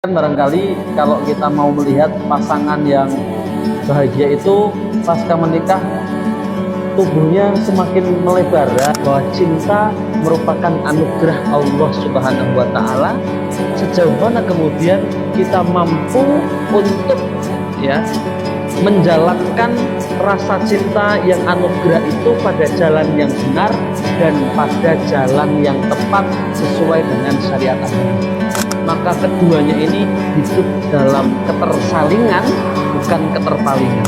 Barangkali kalau kita mau melihat pasangan yang bahagia itu pasca menikah tubuhnya semakin melebar, ya, bahwa cinta merupakan anugerah Allah Subhanahu wa Ta'ala. Sejauh mana kemudian kita mampu untuk menjalankan rasa cinta yang anugerah itu pada jalan yang benar dan pada jalan yang tepat sesuai dengan syariat agama. Maka keduanya ini hidup dalam ketersalingan, bukan keterpalingan.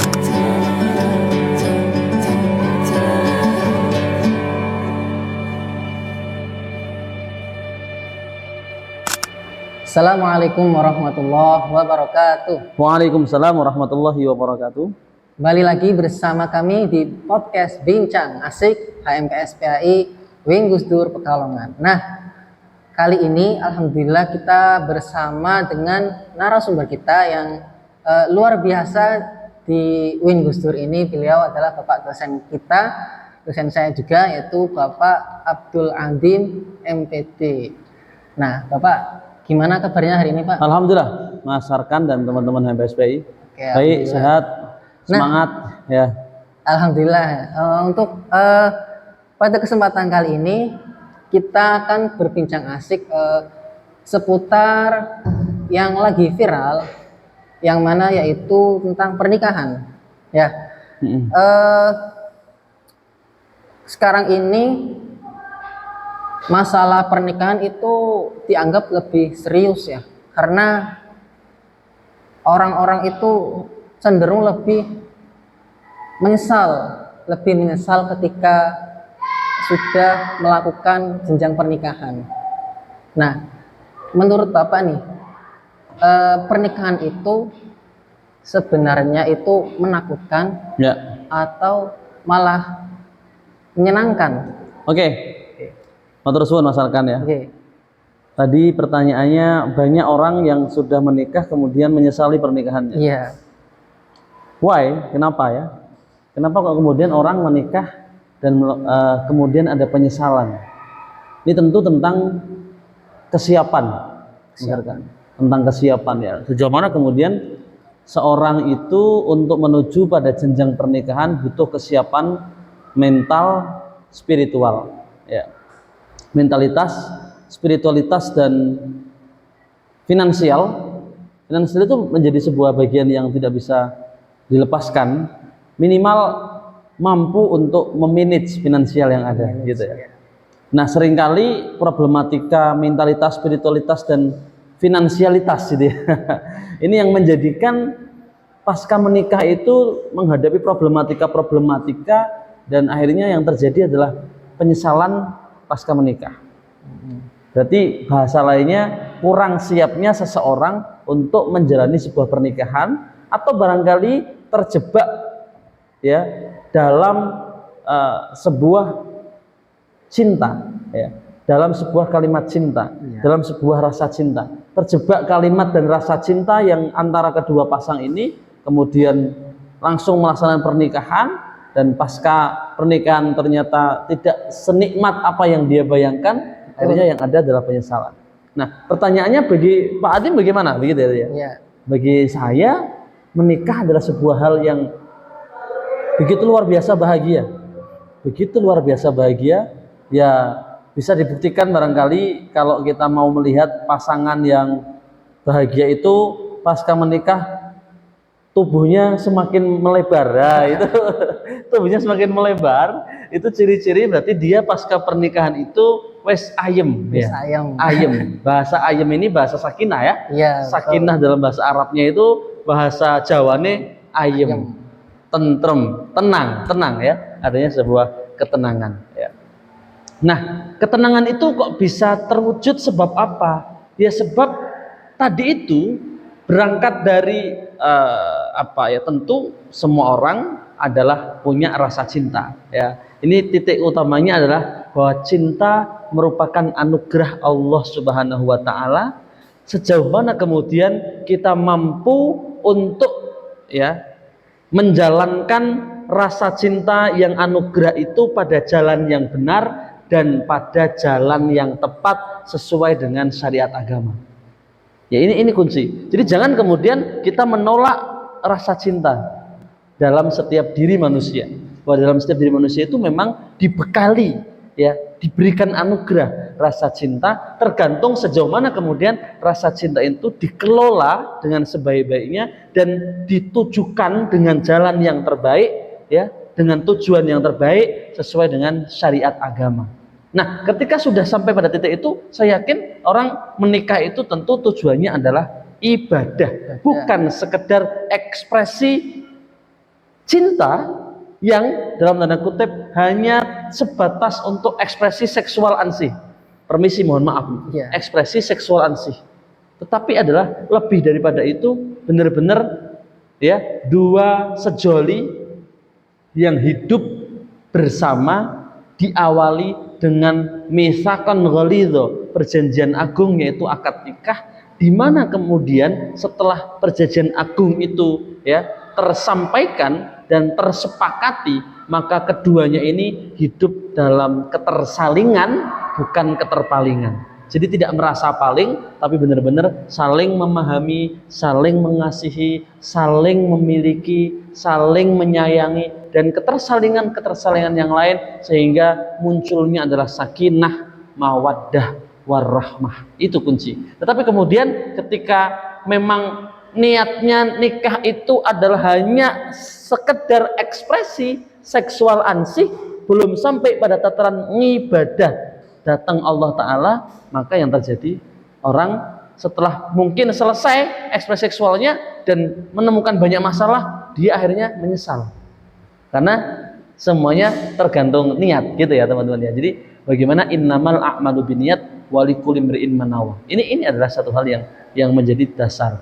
Assalamualaikum warahmatullahi wabarakatuh. Waalaikumsalam warahmatullahi wabarakatuh. Kembali lagi bersama kami di podcast Bincang Asik HMKS PAI Wing Gus Dur Pekalongan. Nah, kali ini alhamdulillah kita bersama dengan narasumber kita yang luar biasa di Wing Gus Dur ini. Beliau adalah Bapak dosen kita, dosen saya juga, yaitu Bapak Abdul Adim MPD. Nah, Bapak, gimana kabarnya hari ini, Pak? Alhamdulillah, Mas Arkan dan teman-teman HMPSPI. Oke, baik, sehat, semangat, ya. Alhamdulillah. Untuk pada kesempatan kali ini kita akan berbincang asik seputar yang lagi viral, yang mana yaitu tentang pernikahan. Ya. Sekarang ini masalah pernikahan itu dianggap lebih serius, ya, karena orang-orang itu cenderung lebih menyesal ketika sudah melakukan jenjang pernikahan. Nah, menurut Bapak nih, pernikahan itu sebenarnya itu menakutkan, Ya. atau malah menyenangkan? Oke. Matur suwun Mas Arkan, ya. Oke. Tadi pertanyaannya, banyak orang yang sudah menikah kemudian menyesali pernikahannya. Iya. Why? Kenapa, ya? Kenapa kok kemudian orang menikah dan kemudian ada penyesalan? Ini tentu tentang kesiapan, tentang kesiapan, ya. Sejauh mana kemudian seorang itu untuk menuju pada jenjang pernikahan butuh kesiapan mental, spiritual, ya. Mentalitas, spiritualitas, dan finansial. Finansial itu menjadi sebuah bagian yang tidak bisa dilepaskan. Minimal mampu untuk memanage finansial yang ada, gitu ya. Nah, seringkali problematika mentalitas, spiritualitas, dan finansialitas, gitu ya. Ini yang menjadikan pasca menikah itu menghadapi problematika dan akhirnya yang terjadi adalah penyesalan pasca menikah. Berarti bahasa lainnya, kurang siapnya seseorang untuk menjalani sebuah pernikahan, atau barangkali terjebak, ya, dalam sebuah cinta, ya, dalam sebuah kalimat cinta, dalam sebuah rasa cinta, terjebak kalimat dan rasa cinta yang antara kedua pasang ini, kemudian langsung melaksanakan pernikahan, dan pasca pernikahan ternyata tidak senikmat apa yang dia bayangkan. Akhirnya yang ada adalah penyesalan. Nah, pertanyaannya bagi Pak Adim bagaimana? Begitu ya? Iya. Bagi saya, menikah adalah sebuah hal yang begitu luar biasa bahagia. Begitu luar biasa bahagia, ya, bisa dibuktikan barangkali kalau kita mau melihat pasangan yang bahagia itu pasca menikah tubuhnya semakin melebar. Nah, itu tubuhnya semakin melebar, itu ciri-ciri berarti dia pasca pernikahan itu wes ayem, ya. Ayem. Bahasa ayem ini bahasa sakinah, ya. Iya, sakinah dalam bahasa Arabnya itu, bahasa Jawane ayem. Tentrem, tenang, ya. Adanya sebuah ketenangan, ya. Nah, ketenangan itu kok bisa terwujud sebab apa? Ya, sebab tadi itu berangkat dari tentu semua orang adalah punya rasa cinta, ya. Ini titik utamanya adalah bahwa cinta merupakan anugerah Allah Subhanahu wa Ta'ala. Sejauh mana kemudian kita mampu untuk, ya, menjalankan rasa cinta yang anugerah itu pada jalan yang benar dan pada jalan yang tepat sesuai dengan syariat agama. Ya ini kunci. Jadi jangan kemudian kita menolak rasa cinta dalam setiap diri manusia. Bahwa dalam setiap diri manusia itu memang dibekali, ya, diberikan anugerah rasa cinta, tergantung sejauh mana kemudian rasa cinta itu dikelola dengan sebaik-baiknya dan ditujukan dengan jalan yang terbaik, ya, dengan tujuan yang terbaik sesuai dengan syariat agama. Nah, ketika sudah sampai pada titik itu, saya yakin orang menikah itu tentu tujuannya adalah ibadah, bukan sekedar ekspresi cinta yang dalam tanda kutip hanya sebatas untuk ekspresi seksual ansih. Permisi, mohon maaf, ekspresi seksual ansih. Tetapi adalah lebih daripada itu, benar-benar ya dua sejoli yang hidup bersama diawali dengan mitsaqan ghalidho, perjanjian agung yaitu akad nikah, di mana kemudian setelah perjanjian agung itu ya tersampaikan dan tersepakati, maka keduanya ini hidup dalam ketersalingan bukan keterpalingan. Jadi tidak merasa paling, tapi benar-benar saling memahami, saling mengasihi, saling memiliki, saling menyayangi, dan ketersalingan yang lain, sehingga munculnya adalah sakinah, mawaddah, warahmah. Itu kunci. Tetapi kemudian ketika memang niatnya nikah itu adalah hanya sekedar ekspresi seksual ansih, belum sampai pada tataran ngibadah datang Allah Ta'ala, maka yang terjadi orang setelah mungkin selesai ekspresi seksualnya dan menemukan banyak masalah, dia akhirnya menyesal karena semuanya tergantung niat, gitu ya teman-teman ya. Jadi bagaimana innamal a'malu binniyat walikulli imri'in ma nawa. Ini adalah satu hal yang menjadi dasar.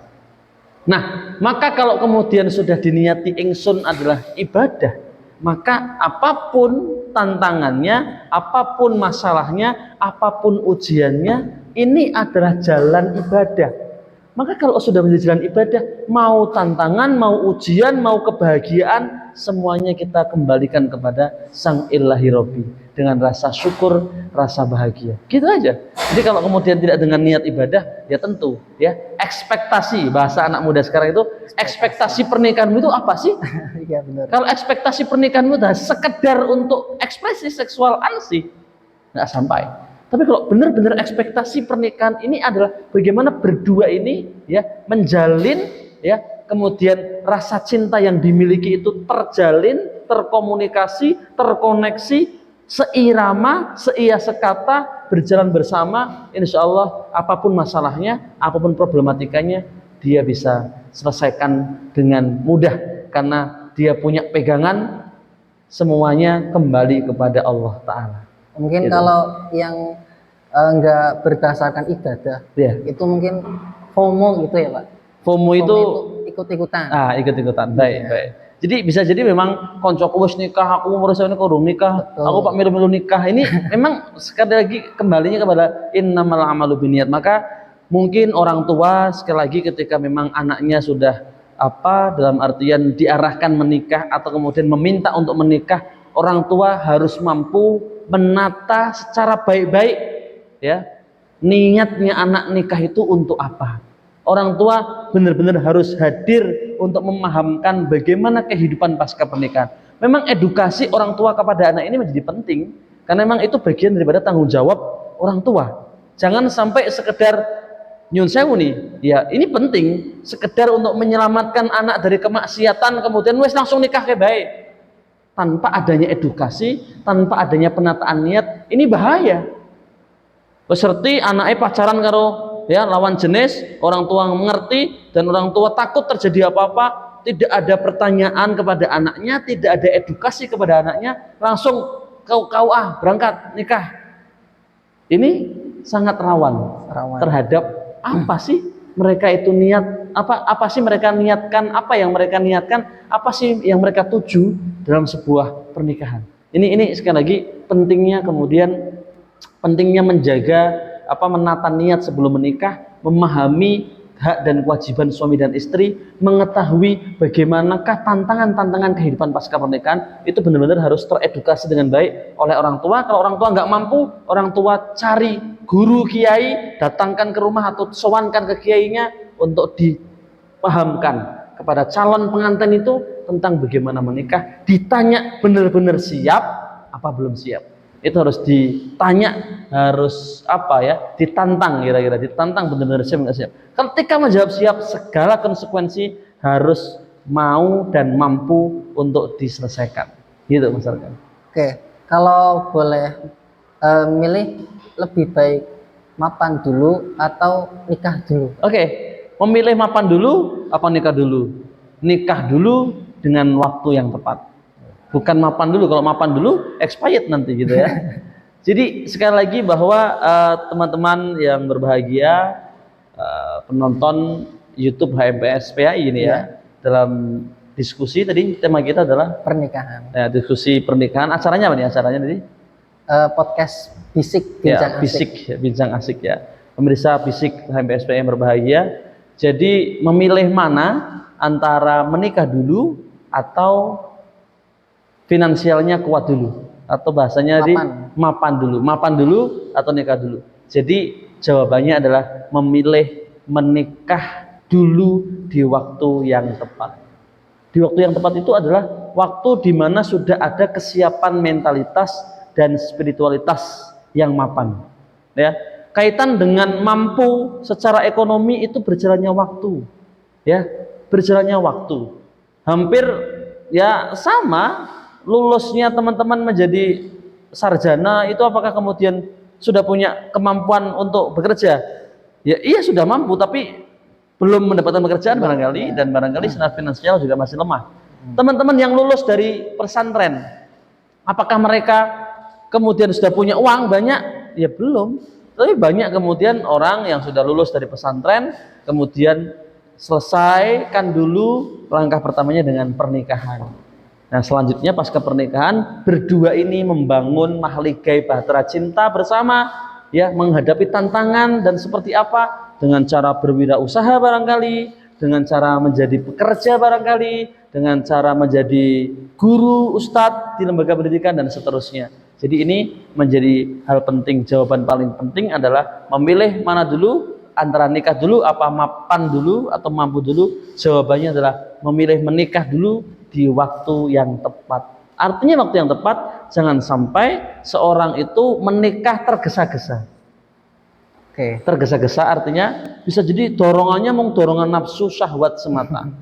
Nah, maka kalau kemudian sudah diniati ingsun adalah ibadah, maka apapun tantangannya, apapun masalahnya, apapun ujiannya, ini adalah jalan ibadah. Maka kalau sudah menjadi jalan ibadah, mau tantangan, mau ujian, mau kebahagiaan, semuanya kita kembalikan kepada Sang Ilahi Robbi dengan rasa syukur, rasa bahagia. Gitu aja. Jadi kalau kemudian tidak dengan niat ibadah, ya tentu ya ekspektasi, bahasa anak muda sekarang itu, ekspektasi pernikahanmu itu apa sih? Iya benar. Kalau ekspektasi pernikahanmu dah sekedar untuk ekspresi seksual ansih, nggak sampai. Tapi kalau benar-benar ekspektasi pernikahan ini adalah bagaimana berdua ini ya menjalin, ya kemudian rasa cinta yang dimiliki itu terjalin, terkomunikasi, terkoneksi, seirama, seia sekata, berjalan bersama, insya Allah apapun masalahnya, apapun problematikanya, dia bisa selesaikan dengan mudah karena dia punya pegangan, semuanya kembali kepada Allah Ta'ala. Mungkin Gitu. kalau yang enggak berdasarkan ibadah, Ya. itu mungkin FOMO gitu ya Pak. FOMO itu ikut-ikutan. Ikut-ikutan. Baik. Jadi bisa jadi memang koncoku wis nikah, aku umur ini kurang nikah, Betul. aku pak milu-milu nikah. Ini memang sekali lagi kembalinya kepada innamal a'malu binniyat. Maka mungkin orang tua sekali lagi ketika memang anaknya sudah dalam artian diarahkan menikah atau kemudian meminta untuk menikah, orang tua harus mampu menata secara baik-baik ya niatnya anak nikah itu untuk apa. Orang tua benar-benar harus hadir untuk memahamkan bagaimana kehidupan pasca pernikahan. Memang edukasi orang tua kepada anak ini menjadi penting karena memang itu bagian daripada tanggung jawab orang tua. Jangan sampai sekedar nyun sewu nih, ya ini penting sekedar untuk menyelamatkan anak dari kemaksiatan kemudian wes langsung nikah kayak baik. Tanpa adanya edukasi, tanpa adanya penataan niat, ini bahaya. Peserti anaknya pacaran karo ya lawan jenis, orang tua mengerti dan orang tua takut terjadi apa-apa, tidak ada pertanyaan kepada anaknya, tidak ada edukasi kepada anaknya, langsung KUA berangkat nikah. Ini sangat rawan terhadap apa sih mereka itu niat, apa sih mereka niatkan, apa yang mereka niatkan, apa sih yang mereka tuju dalam sebuah pernikahan. Ini sekali lagi pentingnya menjaga menata niat sebelum menikah, memahami hak dan kewajiban suami dan istri, mengetahui bagaimanakah tantangan-tantangan kehidupan pasca pernikahan, itu benar-benar harus teredukasi dengan baik oleh orang tua. Kalau orang tua nggak mampu, orang tua cari guru kiai, datangkan ke rumah atau sowankan ke kiainya untuk dipahamkan kepada calon pengantin itu tentang bagaimana menikah, ditanya benar-benar siap apa belum siap. Itu harus ditanya, harus ditantang, kira-kira ditantang benar-benar siap nggak siap. Ketika menjawab siap, segala konsekuensi harus mau dan mampu untuk diselesaikan, gitu Mas Arkan. Oke, kalau boleh milih, lebih baik mapan dulu atau nikah dulu? Oke, memilih mapan dulu apa nikah dulu? Nikah dulu dengan waktu yang tepat. Bukan mapan dulu. Kalau mapan dulu expired nanti gitu ya. Jadi sekali lagi bahwa teman-teman yang berbahagia, penonton YouTube HMPS PAI ini ya, dalam diskusi tadi tema kita adalah pernikahan. Ya, diskusi pernikahan. Acaranya apa nih acaranya tadi? Podcast Bisik Bincang Bisik, Asik. Bincang Asik ya. Pemirsa Bisik HMPS PAI yang berbahagia. Jadi memilih mana antara menikah dulu atau finansialnya kuat dulu, atau bahasanya mapan dulu atau nikah dulu. Jadi jawabannya adalah memilih menikah dulu di waktu yang tepat. Di waktu yang tepat itu adalah waktu di mana sudah ada kesiapan mentalitas dan spiritualitas yang mapan. Ya, kaitan dengan mampu secara ekonomi itu berjalannya waktu. Ya, berjalannya waktu. Hampir ya sama. Lulusnya teman-teman menjadi sarjana itu apakah kemudian sudah punya kemampuan untuk bekerja? Ya iya sudah mampu, tapi belum mendapatkan pekerjaan barangkali, dan barangkali secara finansial juga masih lemah. Teman-teman yang lulus dari pesantren, apakah mereka kemudian sudah punya uang banyak? Ya belum. Tapi banyak kemudian orang yang sudah lulus dari pesantren kemudian selesaikan dulu langkah pertamanya dengan pernikahan. Nah selanjutnya pasca pernikahan berdua ini membangun mahligai bahtera cinta bersama, ya, menghadapi tantangan dan seperti apa, dengan cara berwirausaha barangkali, dengan cara menjadi pekerja barangkali, dengan cara menjadi guru, ustadz di lembaga pendidikan dan seterusnya. Jadi ini menjadi hal penting. Jawaban paling penting adalah memilih mana dulu, antara nikah dulu apa mapan dulu atau mampu dulu. Jawabannya adalah memilih menikah dulu di waktu yang tepat. Artinya waktu yang tepat, jangan sampai seorang itu menikah tergesa-gesa. Tergesa-gesa artinya bisa jadi dorongannya mau dorongan nafsu syahwat semata.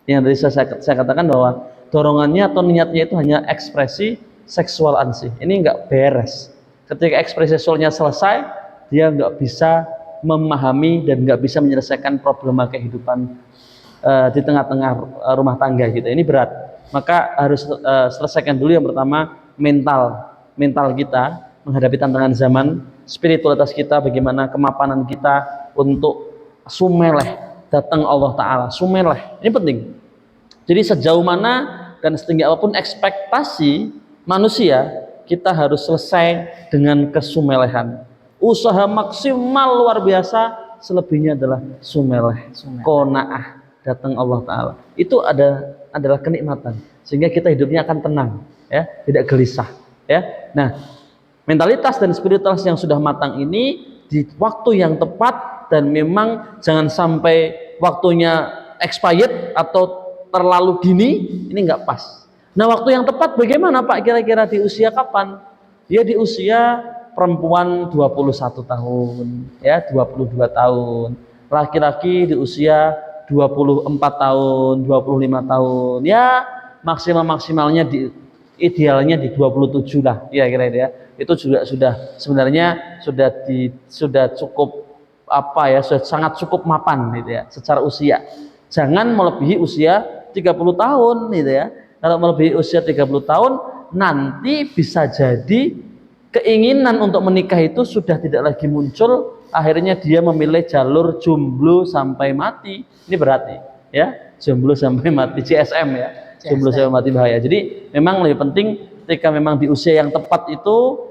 Yang tadi saya katakan bahwa dorongannya atau niatnya itu hanya ekspresi seksual ansih. Ini enggak beres. Ketika ekspresi seksualnya selesai, dia enggak bisa memahami dan enggak bisa menyelesaikan problema kehidupan di tengah-tengah rumah tangga gitu. Ini berat. Maka harus selesaikan dulu yang pertama mental kita menghadapi tantangan zaman, spiritualitas kita, bagaimana kemapanan kita untuk sumeleh datang Allah Ta'ala. Sumeleh, ini penting. Jadi sejauh mana dan setinggi apapun ekspektasi manusia, kita harus selesai dengan kesumelehan. Usaha maksimal luar biasa, selebihnya adalah sumeleh. Qanaah, datang Allah Ta'ala. Itu adalah kenikmatan, sehingga kita hidupnya akan tenang, ya, tidak gelisah, ya. Nah, mentalitas dan spiritualitas yang sudah matang ini di waktu yang tepat, dan memang jangan sampai waktunya expired atau terlalu dini, ini nggak pas. Nah, waktu yang tepat bagaimana Pak? Kira-kira di usia kapan? Ya di usia perempuan 21 tahun, ya 22 tahun. Laki-laki di usia 24 tahun, 25 tahun. Ya maksimalnya idealnya di 27 lah, ya kira-kira ya. Itu juga sudah sebenarnya sudah cukup sudah sangat cukup mapan gitu ya secara usia. Jangan melebihi usia 30 tahun gitu ya. Kalau melebihi usia 30 tahun nanti bisa jadi keinginan untuk menikah itu sudah tidak lagi muncul, akhirnya dia memilih jalur jomblo sampai mati. Ini berarti ya, jomblo sampai mati, JSM ya. Jomblo sampai mati bahaya. Jadi memang lebih penting ketika memang di usia yang tepat itu,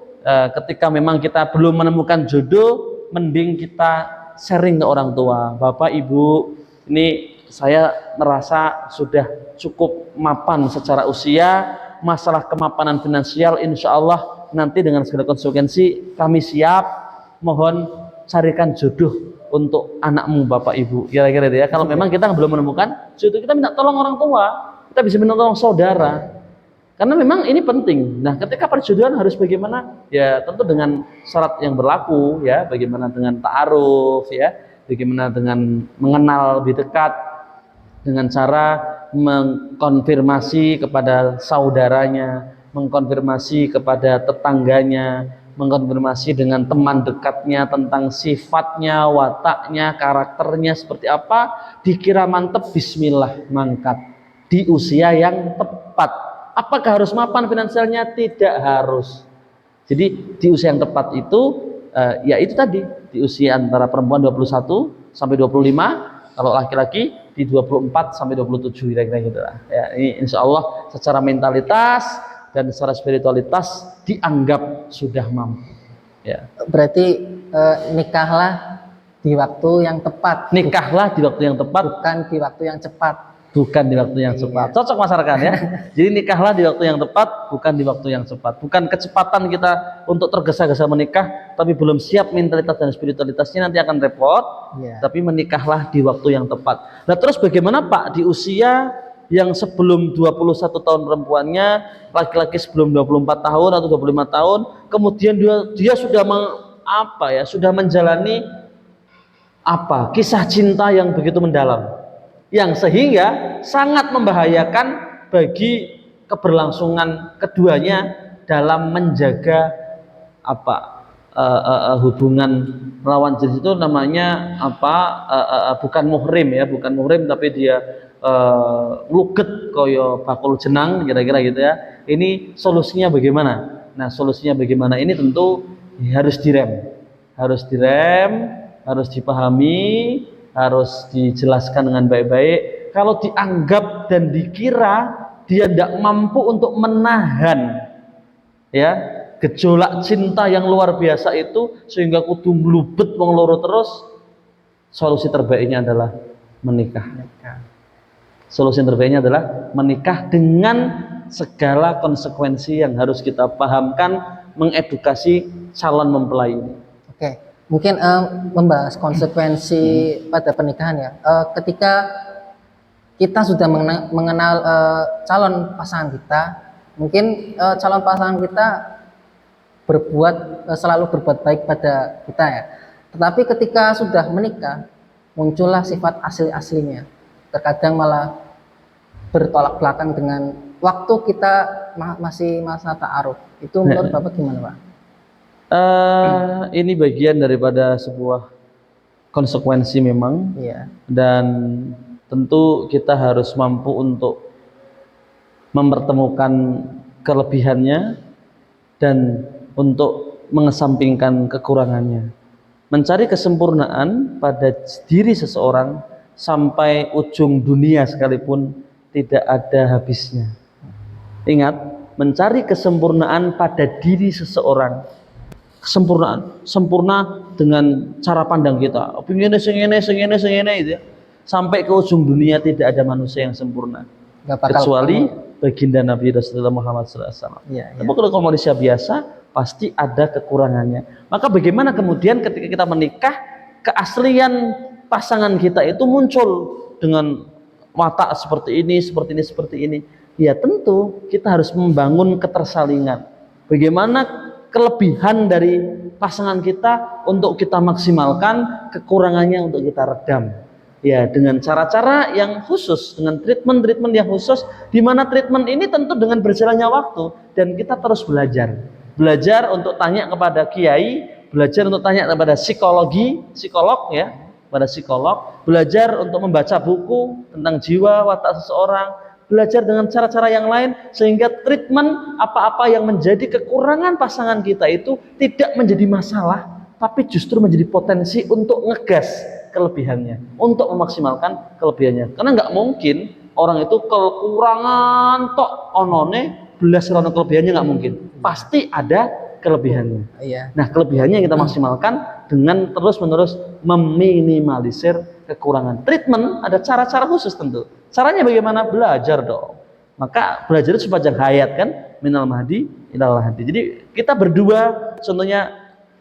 ketika memang kita belum menemukan jodoh, mending kita sharing ke orang tua, Bapak Ibu, ini saya merasa sudah cukup mapan secara usia, masalah kemapanan finansial insya Allah nanti dengan segala konsekuensi kami siap, mohon carikan jodoh untuk anakmu Bapak Ibu, kira-kira itu ya. Kalau memang kita belum menemukan jodoh, kita minta tolong orang tua, kita bisa minta tolong saudara, karena memang ini penting. Nah, ketika perjodohan harus bagaimana? Ya tentu dengan syarat yang berlaku ya, bagaimana dengan ta'aruf ya, bagaimana dengan mengenal lebih dekat, dengan cara mengkonfirmasi kepada saudaranya, mengkonfirmasi kepada tetangganya, mengkonfirmasi dengan teman dekatnya tentang sifatnya, wataknya, karakternya seperti apa, dikira mantep, bismillah mangkat di usia yang tepat. Apakah harus mapan finansialnya? Tidak harus. Jadi di usia yang tepat itu ya itu tadi, di usia antara perempuan 21 sampai 25, kalau laki-laki di 24 sampai 27 kira-kira gitu lah. Ya, ini insya Allah secara mentalitas dan secara spiritualitas dianggap sudah mampu. Ya. Berarti nikahlah di waktu yang tepat. Nikahlah di waktu yang tepat, bukan di waktu yang cepat. Bukan di waktu yang cepat. Cocok masyarakat ya. Jadi nikahlah di waktu yang tepat, bukan di waktu yang cepat. Bukan kecepatan kita untuk tergesa-gesa menikah, tapi belum siap mentalitas dan spiritualitasnya, nanti akan repot. Tapi menikahlah di waktu yang tepat. Nah terus bagaimana Pak di usia yang sebelum 21 tahun perempuannya, laki-laki sebelum 24 tahun atau 25 tahun, kemudian dia sudah sudah menjalani kisah cinta yang begitu mendalam, yang sehingga sangat membahayakan bagi keberlangsungan keduanya dalam menjaga hubungan lawan jenis. Itu namanya bukan muhrim ya, bukan muhrim, tapi dia luget koyo bakul jenang kira-kira gitu ya. Ini solusinya bagaimana? Nah solusinya bagaimana ini tentu harus direm, harus dipahami, harus dijelaskan dengan baik-baik. Kalau dianggap dan dikira dia tidak mampu untuk menahan ya gejolak cinta yang luar biasa itu sehingga kudu mlubet wong loro terus, solusi terbaiknya adalah menikah. Solusi terbaiknya adalah menikah dengan segala konsekuensi yang harus kita pahamkan, mengedukasi calon mempelai ini. Oke. Mungkin membahas konsekuensi pada pernikahan ya. Ketika kita sudah mengenal calon pasangan kita, mungkin calon pasangan kita selalu berbuat baik pada kita ya. Tetapi ketika sudah menikah, muncullah sifat asli-aslinya. Terkadang malah bertolak belakang dengan waktu kita masih masa ta'aruf. Itu menurut Bapak gimana Pak? Ini bagian daripada sebuah konsekuensi memang, dan tentu kita harus mampu untuk mempertemukan kelebihannya dan untuk mengesampingkan kekurangannya, mencari kesempurnaan pada diri seseorang sampai ujung dunia sekalipun tidak ada habisnya. Ingat, mencari kesempurnaan pada diri seseorang, sempurna dengan cara pandang kita, opini sengene itu ya. Sampai ke ujung dunia tidak ada manusia yang sempurna kecuali baginda Nabi Rasulullah Muhammad SAW. Tapi kalau manusia biasa pasti ada kekurangannya. Maka bagaimana kemudian ketika kita menikah, keaslian pasangan kita itu muncul dengan watak seperti ini. Ya tentu kita harus membangun ketersalingan. Bagaimana kelebihan dari pasangan kita untuk kita maksimalkan, kekurangannya untuk kita redam. Ya dengan cara-cara yang khusus, dengan treatment yang khusus, di mana treatment ini tentu dengan berjalannya waktu dan kita terus belajar untuk tanya kepada kiai, belajar untuk tanya kepada psikolog ya, pada psikolog, belajar untuk membaca buku tentang jiwa watak seseorang, belajar dengan cara-cara yang lain sehingga treatment apa-apa yang menjadi kekurangan pasangan kita itu tidak menjadi masalah, tapi justru menjadi potensi untuk ngegas kelebihannya, untuk memaksimalkan kelebihannya. Karena nggak mungkin orang itu kekurangan tok onone belas rono kelebihannya, nggak mungkin. Pasti ada kelebihannya. Iya. Nah, kelebihannya yang kita maksimalkan dengan terus-menerus meminimalisir kekurangan. Treatment ada cara-cara khusus tentu. Caranya bagaimana? Belajar dong. Maka belajar itu sepanjang hayat kan, minal mahdi ilal lahdi. Jadi kita berdua, contohnya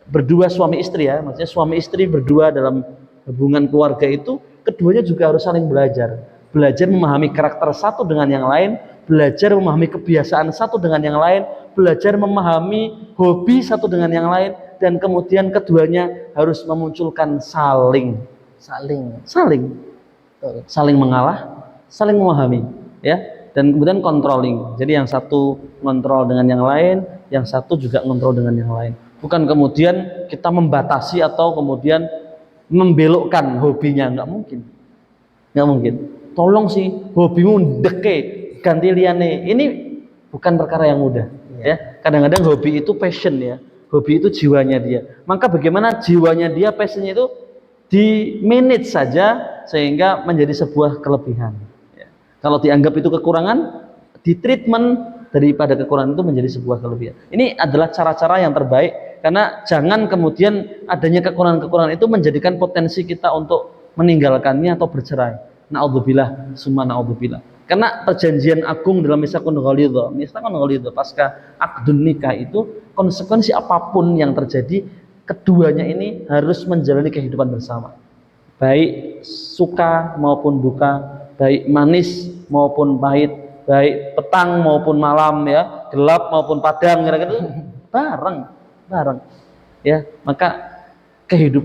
berdua suami istri ya, maksudnya suami istri berdua dalam hubungan keluarga itu, keduanya juga harus saling belajar. Belajar memahami karakter satu dengan yang lain, belajar memahami kebiasaan satu dengan yang lain, belajar memahami hobi satu dengan yang lain, dan kemudian keduanya harus memunculkan saling Betul. saling mengalah, saling memahami, ya, dan kemudian controlling. Jadi yang satu kontrol dengan yang lain, yang satu juga kontrol dengan yang lain. Bukan kemudian kita membatasi atau kemudian membelokkan hobinya, nggak mungkin. Tolong sih hobimu deke, ganti liane. Ini bukan perkara yang mudah, ya. Kadang-kadang hobi itu passion ya, hobi itu jiwanya dia. Maka bagaimana jiwanya dia, passionnya itu di manage saja sehingga menjadi sebuah kelebihan. Ya. Kalau dianggap itu kekurangan, di treatment daripada kekurangan itu menjadi sebuah kelebihan. Ini adalah cara-cara yang terbaik, karena jangan kemudian adanya kekurangan-kekurangan itu menjadikan potensi kita untuk meninggalkannya atau bercerai. Na'udzubillah, summa na'udzubillah. Karena perjanjian agung dalam misakun ghalidha pasca akdun nikah itu, konsekuensi apapun yang terjadi, keduanya ini harus menjalani kehidupan bersama, baik suka maupun duka, baik manis maupun pahit, baik petang maupun malam, ya, gelap maupun padang, kira-kira bareng ya. Maka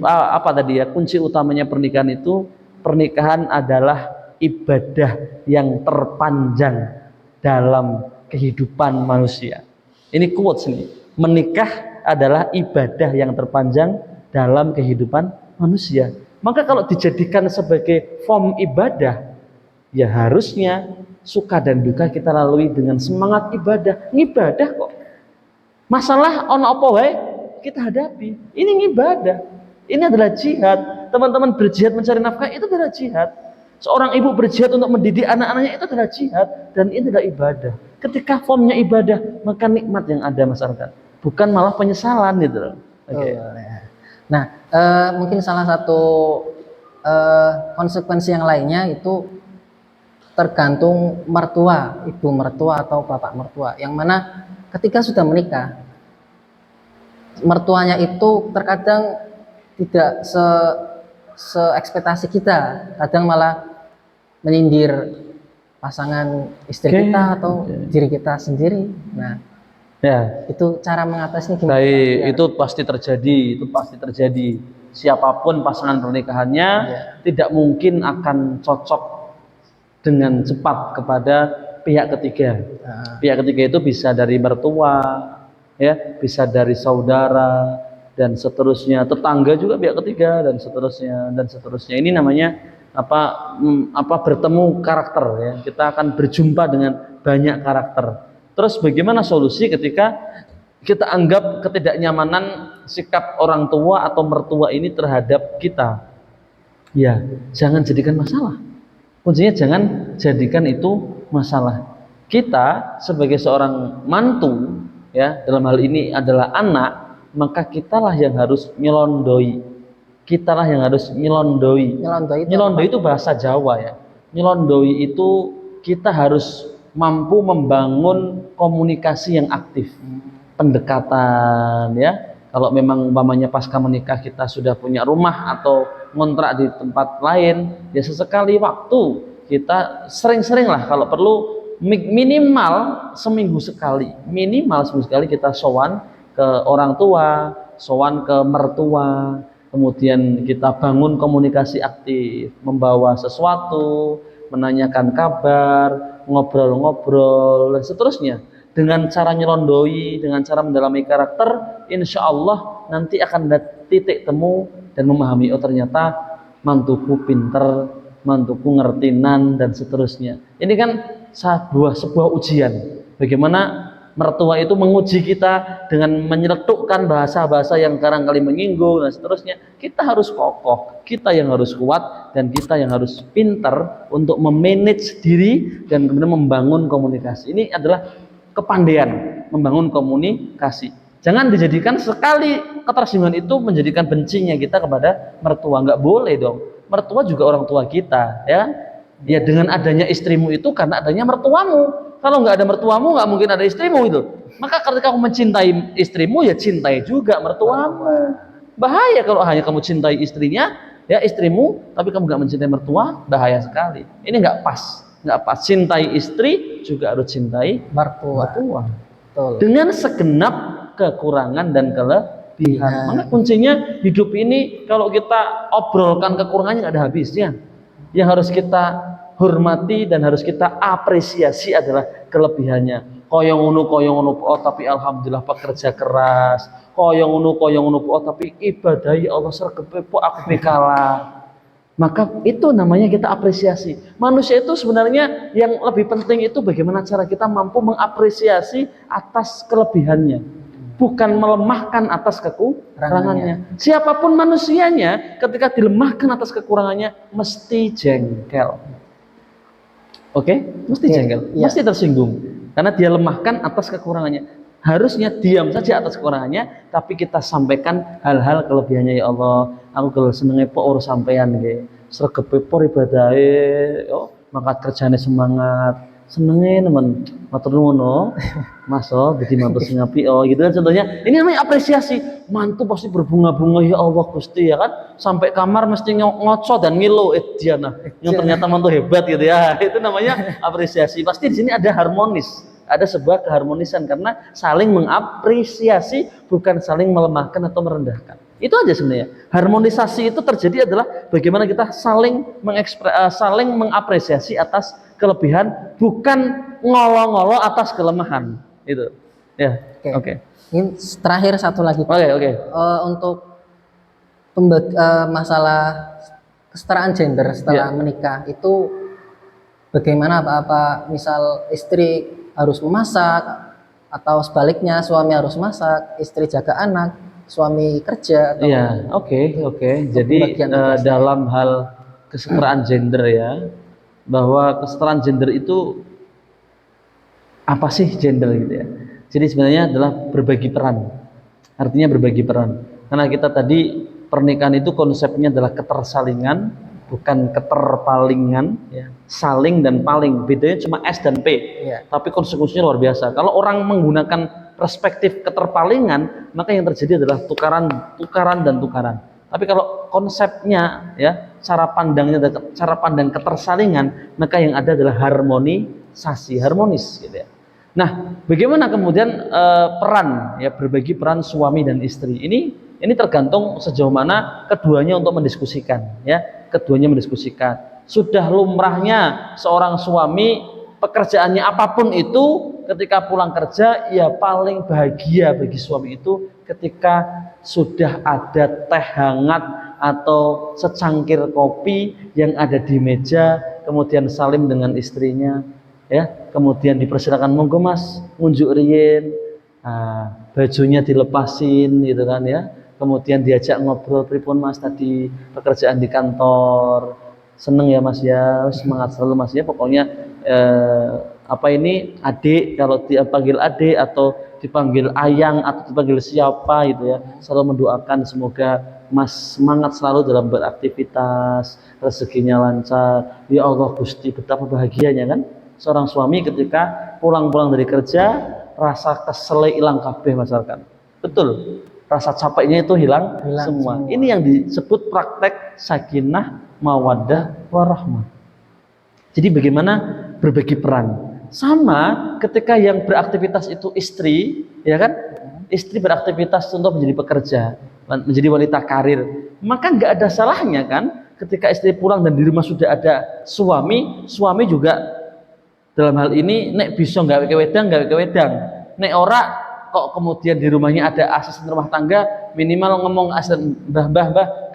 apa tadi ya, kunci utamanya pernikahan itu, pernikahan adalah ibadah yang terpanjang dalam kehidupan manusia. Ini quotes nih, menikah adalah ibadah yang terpanjang dalam kehidupan manusia. Maka kalau dijadikan sebagai form ibadah, ya harusnya suka dan duka kita lalui dengan semangat ibadah. Ngibadah kok. Masalah ono apa wae kita hadapi. Ini ibadah. Ini adalah jihad. Teman-teman berjihad mencari nafkah, itu adalah jihad. Seorang ibu berjihad untuk mendidik anak-anaknya, itu adalah jihad, dan itu adalah ibadah. Ketika formnya ibadah, maka nikmat yang ada masyarakat, bukan malah penyesalan gitu loh. Okay. Nah, mungkin salah satu konsekuensi yang lainnya itu tergantung mertua, ibu mertua atau bapak mertua, yang mana ketika sudah menikah, mertuanya itu terkadang tidak se-ekspektasi kita, kadang malah menyindir pasangan istri kita atau diri kita sendiri. Nah, ya, itu cara mengatasinya gimana? Baik, itu pasti terjadi. Siapapun pasangan pernikahannya, tidak mungkin akan cocok dengan cepat kepada pihak ketiga. Pihak ketiga itu bisa dari mertua, ya, bisa dari saudara, dan seterusnya, tetangga juga pihak ketiga, dan seterusnya. Ini namanya bertemu karakter, ya. Kita akan berjumpa dengan banyak karakter. Terus bagaimana solusi ketika kita anggap ketidaknyamanan sikap orang tua atau mertua ini terhadap kita? Ya, jangan jadikan masalah. Kuncinya jangan jadikan itu masalah. Kita sebagai seorang mantu, ya, dalam hal ini adalah anak, maka kitalah yang harus nyelondoi. Nyelondoi itu bahasa Jawa, ya. Nyelondoi itu kita harus mampu membangun komunikasi yang aktif, pendekatan, ya. Kalau memang umpamanya pasca menikah kita sudah punya rumah atau ngontrak di tempat lain, ya sesekali waktu kita sering-sering lah, kalau perlu minimal seminggu sekali kita sowan ke orang tua, sowan ke mertua, kemudian kita bangun komunikasi aktif, membawa sesuatu, menanyakan kabar, ngobrol-ngobrol, dan seterusnya. Dengan cara nyelondoi, dengan cara mendalami karakter, insya Allah nanti akan ada titik temu dan memahami, oh ternyata mantuku pinter, mantuku ngertinan, dan seterusnya. Ini kan sebuah ujian. Bagaimana mertua itu menguji kita dengan menyeletukkan bahasa-bahasa yang barangkali menyinggung dan seterusnya. Kita harus kokoh, kita yang harus kuat, dan kita yang harus pinter untuk memanage diri dan kemudian membangun komunikasi. Ini adalah kepandaian membangun komunikasi. Jangan dijadikan sekali ketersinggungan itu menjadikan bencinya kita kepada mertua. Nggak boleh dong. Mertua juga orang tua kita, ya kan? Ya dengan adanya istrimu itu karena adanya mertuamu. Kalau nggak ada mertuamu nggak mungkin ada istrimu itu. Maka ketika kamu mencintai istrimu ya cintai juga mertuamu. Bahaya kalau hanya kamu cintai istrinya, ya istrimu, tapi kamu nggak mencintai mertua, bahaya sekali. Ini nggak pas, nggak pas. Cintai istri juga harus cintai Mertua. mertua. Betul. Dengan segenap kekurangan dan kelebihan. Maka kuncinya hidup ini kalau kita obrolkan kekurangannya nggak ada habisnya. Yang harus kita hormati dan harus kita apresiasi adalah kelebihannya. Koyong unu oh tapi alhamdulillah pekerja keras. Koyong unu oh tapi ibadah ya Allah sergepepo aku bekala. Maka itu namanya kita apresiasi. Manusia itu sebenarnya yang lebih penting itu bagaimana cara kita mampu mengapresiasi atas kelebihannya, bukan melemahkan atas kekurangannya. Siapapun manusianya ketika dilemahkan atas kekurangannya mesti jengkel. Oke? Mesti jengkel, mesti tersinggung karena dia lemahkan atas kekurangannya. Harusnya diam saja atas kekurangannya, tapi kita sampaikan hal-hal kelebihannya. Ya Allah, aku kalau senengnya por sampean nggih. Sregepe por ibadahe, yo mangkat kerjane semangat. Senenge nemen matur nuwun no. Mas oh dadi mantu sing apik oh gitu kan contohnya. Ini namanya apresiasi. Mantu pasti berbunga-bunga ya Allah Gusti ya kan. Sampai kamar mesti ngoco dan ngilu Diana. Yang ternyata mantu hebat gitu ya. Itu namanya apresiasi. Pasti di sini ada harmonis. Ada sebuah keharmonisan karena saling mengapresiasi bukan saling melemahkan atau merendahkan. Itu aja sebenarnya. Harmonisasi itu terjadi adalah bagaimana kita saling saling mengapresiasi atas kelebihan bukan ngolo-ngolo atas kelemahan. Itu. Ya. Oke. Ini terakhir satu lagi. Oke. Untuk masalah kesetaraan gender setelah menikah itu bagaimana apa misal istri harus memasak atau sebaliknya suami harus masak, istri jaga anak, suami kerja atau oke. Jadi dalam hal kesetaraan gender ya, bahwa kesetaraan gender itu apa sih gender gitu ya. Jadi sebenarnya adalah berbagi peran. Artinya berbagi peran. Karena kita tadi pernikahan itu konsepnya adalah ketersalingan, bukan keterpalingan ya. Saling dan paling, bedanya cuma S dan P. Tapi konsekuensinya luar biasa. Kalau orang menggunakan perspektif keterpalingan, maka yang terjadi adalah tukaran dan tukaran. Tapi kalau konsepnya ya, cara pandang ketersalingan, maka yang ada adalah harmonisasi, harmonis gitu ya. Nah, bagaimana kemudian peran ya, berbagi peran suami dan istri ini tergantung sejauh mana keduanya untuk mendiskusikan ya, keduanya mendiskusikan. Sudah lumrahnya seorang suami pekerjaannya apapun itu ketika pulang kerja ya paling bahagia bagi suami itu ketika sudah ada teh hangat atau secangkir kopi yang ada di meja, kemudian salim dengan istrinya ya, kemudian dipersilakan monggo mas ngunjuk riyin, bajunya dilepasin gitu kan ya, kemudian diajak ngobrol pripun mas tadi pekerjaan di kantor, seneng ya mas ya, semangat selalu mas ya, pokoknya adik, kalau dipanggil adik atau dipanggil ayang atau dipanggil siapa gitu ya, selalu mendoakan semoga mas semangat selalu dalam beraktivitas, rezekinya lancar. Ya Allah Gusti, betapa bahagianya kan seorang suami ketika pulang dari kerja rasa kesel hilang kabeh masyarakat. Betul, rasa capeknya itu hilang semua. Ini yang disebut praktek sakinah mawaddah warahmah. Jadi bagaimana berbagi peran. Sama ketika yang beraktivitas itu istri, ya kan? Istri beraktivitas untuk menjadi pekerja, menjadi wanita karir. Maka nggak ada salahnya kan ketika istri pulang dan di rumah sudah ada suami juga dalam hal ini nek bisa gawe wedang. Nek ora kok kemudian di rumahnya ada asisten rumah tangga, minimal ngomong asisten mbah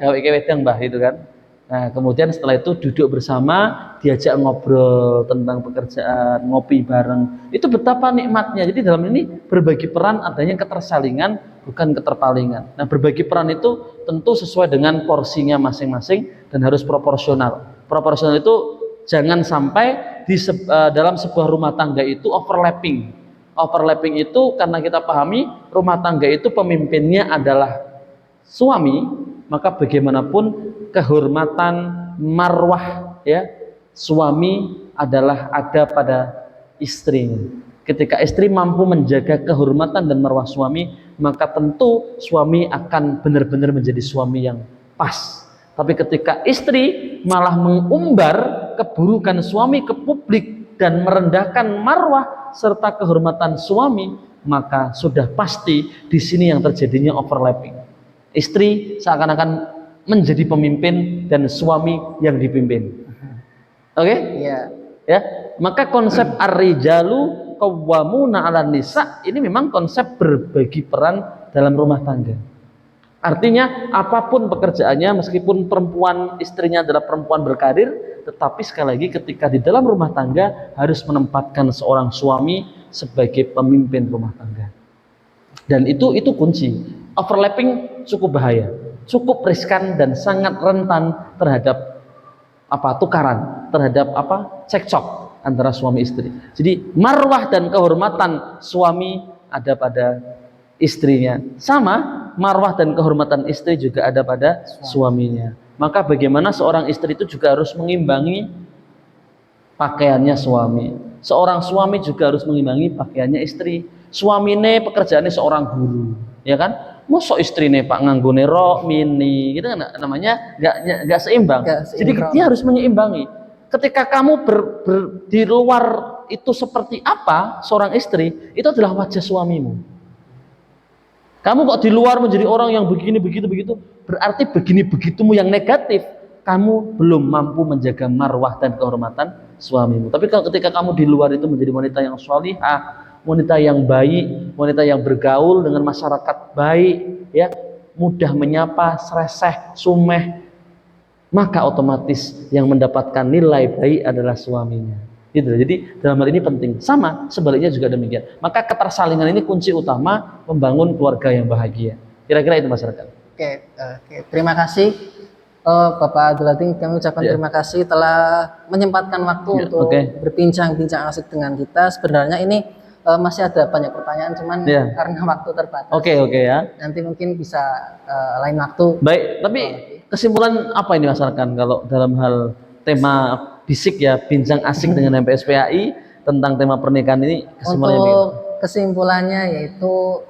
gawe wedang mbah itu kan. Nah, kemudian setelah itu duduk bersama, diajak ngobrol tentang pekerjaan, ngopi bareng. Itu betapa nikmatnya. Jadi dalam ini berbagi peran adanya ketersalingan, bukan keterpalingan. Nah, berbagi peran itu tentu sesuai dengan porsinya masing-masing dan harus proporsional. Proporsional itu jangan sampai dalam sebuah rumah tangga itu overlapping. Overlapping itu karena kita pahami rumah tangga itu pemimpinnya adalah suami, maka bagaimanapun kehormatan marwah ya suami adalah ada pada istrinya. Ketika istri mampu menjaga kehormatan dan marwah suami, maka tentu suami akan benar-benar menjadi suami yang pas. Tapi ketika istri malah mengumbar keburukan suami ke publik dan merendahkan marwah serta kehormatan suami, maka sudah pasti di sini yang terjadinya overlapping. Istri seakan-akan menjadi pemimpin dan suami yang dipimpin. Oke? Iya. Ya. Maka konsep ar-rijalu qawwamuna 'alan nisa ini memang konsep berbagi peran dalam rumah tangga. Artinya apapun pekerjaannya, meskipun perempuan istrinya adalah perempuan berkarir, tetapi sekali lagi ketika di dalam rumah tangga harus menempatkan seorang suami sebagai pemimpin rumah tangga. Dan itu kunci. Overlapping cukup bahaya, cukup riskan dan sangat rentan terhadap tukaran, terhadap cekcok antara suami istri. Jadi marwah dan kehormatan suami ada pada istrinya, sama marwah dan kehormatan istri juga ada pada suaminya. Maka bagaimana seorang istri itu juga harus mengimbangi pakaiannya suami, seorang suami juga harus mengimbangi pakaiannya istri. Suamine pekerjaannya seorang guru, ya kan? Mosok istrine Pak nganggone rok mini gitu kan, namanya nggak seimbang. Jadi dia harus menyeimbangi. Ketika kamu di luar itu seperti apa seorang istri, itu adalah wajah suamimu. Kamu kok di luar menjadi orang yang begini begitu, berarti begini begitumu yang negatif, kamu belum mampu menjaga marwah dan kehormatan suamimu. Tapi kalau ketika kamu di luar itu menjadi wanita yang sholihah, wanita yang baik, wanita yang bergaul dengan masyarakat baik, ya, mudah menyapa, sreseh, sumeh, maka otomatis yang mendapatkan nilai baik adalah suaminya. Gitu. Jadi dalam hal ini penting. Sama sebaliknya juga demikian. Maka ketersalingan ini kunci utama membangun keluarga yang bahagia. Kira-kira itu masyarakat. Oke. Terima kasih Bapak Abdul Latif. Kami ucapkan terima kasih telah menyempatkan waktu untuk berbincang-bincang asik dengan kita. Sebenarnya ini masih ada banyak pertanyaan, cuman karena waktu terbatas. Oke ya. Nanti mungkin bisa lain waktu. Baik. Tapi kesimpulan apa ini masyarakat kalau dalam hal tema bisik ya, bincang asik dengan MPSPAI tentang tema pernikahan ini? Kesimpulannya yaitu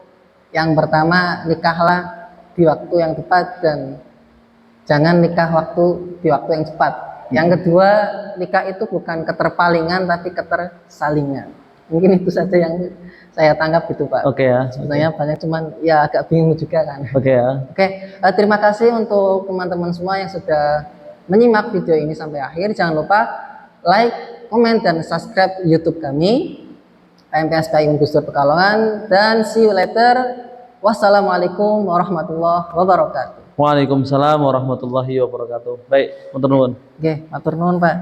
yang pertama, nikahlah di waktu yang tepat dan jangan nikah di waktu yang cepat. Yang kedua, nikah itu bukan keterpalingan tapi ketersalingan. Mungkin itu saja yang saya tangkap gitu Pak. Oke ya. Sebenarnya banyak, cuman ya agak bingung juga kan. Oke ya. Terima kasih untuk teman-teman semua yang sudah menyimak video ini sampai akhir. Jangan lupa like, komen, dan subscribe YouTube kami HMPSPAI Unggus Dur Pekalongan, dan see you later. Wassalamualaikum warahmatullahi wabarakatuh. Waalaikumsalam warahmatullahi wabarakatuh. Baik, matur nuwun. Matur nuwun Pak.